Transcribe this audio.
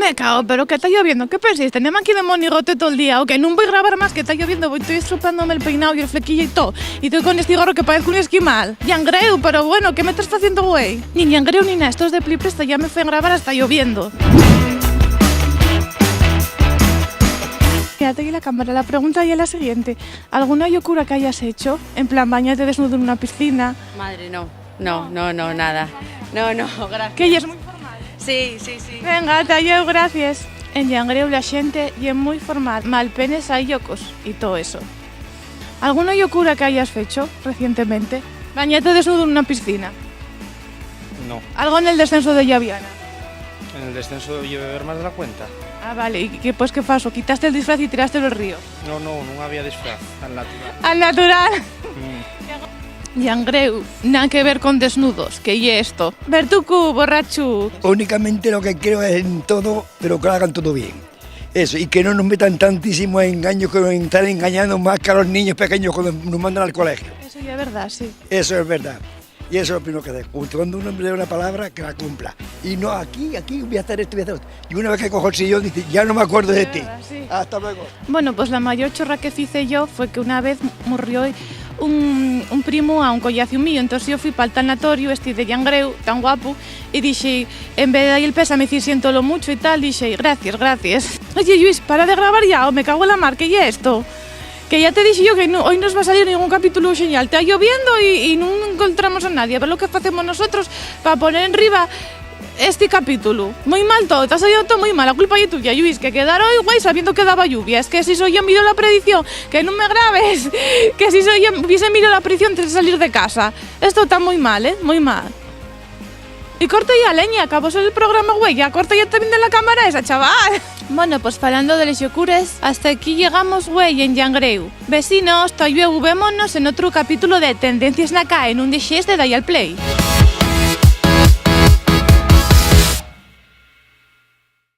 Me cago, pero que está lloviendo. ¿Qué pensáis? ¿Tenemos aquí de monigote todo el día? ¿O que no voy a grabar más? Que está lloviendo. Estoy estrupándome el peinado y el flequillo y todo. Y estoy con este gorro que parezco un esquimal. Yangreu, pero bueno, ¿qué me estás haciendo, güey? Ni yangreu ni nada. Estos de Plipresta ya me fue a grabar hasta lloviendo. Quédate aquí la cámara. La pregunta ya es la siguiente. ¿Alguna locura que hayas hecho? En plan, bañarte desnudo en una piscina. Madre, no, nada. No, gracias. Que ella es muy formal. Sí. Venga, talleu, gracias. En Yangreu la gente y es muy formal. Malpenes hay yocos y todo eso. ¿Alguna locura que hayas hecho recientemente? Bañarte desnudo en una piscina. No, ¿Algo en el descenso de Llaviana? en el descenso debí beber más de la cuenta. Ah, vale. ¿Y qué pasó? ¿Quitaste el disfraz y tiraste los ríos? No había disfraz, al natural. ¡Al natural! Yangreu, nada que ver con desnudos, que y esto. Bertucu, borrachu. Únicamente lo que quiero es en todo, pero que lo hagan todo bien. Eso, y que no nos metan tantísimos engaños, que nos están engañando más que a los niños pequeños cuando nos mandan al colegio. Eso ya es verdad, sí. Eso es verdad. Y eso es lo primero que hacer. Cuando un hombre le da una palabra, que la cumpla. Y no, aquí voy a hacer esto, voy a hacer esto. Y una vez que cojo el sillón, dice, ya no me acuerdo de ti. Verdad, sí. Hasta luego. Bueno, pues la mayor chorra que hice yo fue que una vez murió un primo a un collacio mío, entonces yo fui para el tanatorio de Yangreu, tan guapo, y dije, en vez de ahí el pésame decir siento lo mucho y tal, dije, gracias. Oye Luis, para de grabar ya, o me cago en la mar, que ya esto. Que ya te dije yo que no, hoy no os va a salir ningún capítulo genial, está lloviendo y no encontramos a nadie, a ver lo que hacemos nosotros para poner en riba este capítulo. Muy mal todo, te ha salido todo muy mal, la culpa es tuya, Luis, que quedar hoy, güey, sabiendo que daba lluvia. Es que si soy yo miro la predicción, que no me grabes, que si soy yo hubiese mirado la predicción antes de salir de casa. Esto está muy mal, muy mal. Y corta ya, leña, acabó el programa, güey, ya corta ya también de la cámara esa, chaval. Bueno, pues hablando de les yocures, hasta aquí llegamos, güey, en Yangreu. Vecinos, todavía vémonos en otro capítulo de Tendencias Naka en un DX de Dial Play.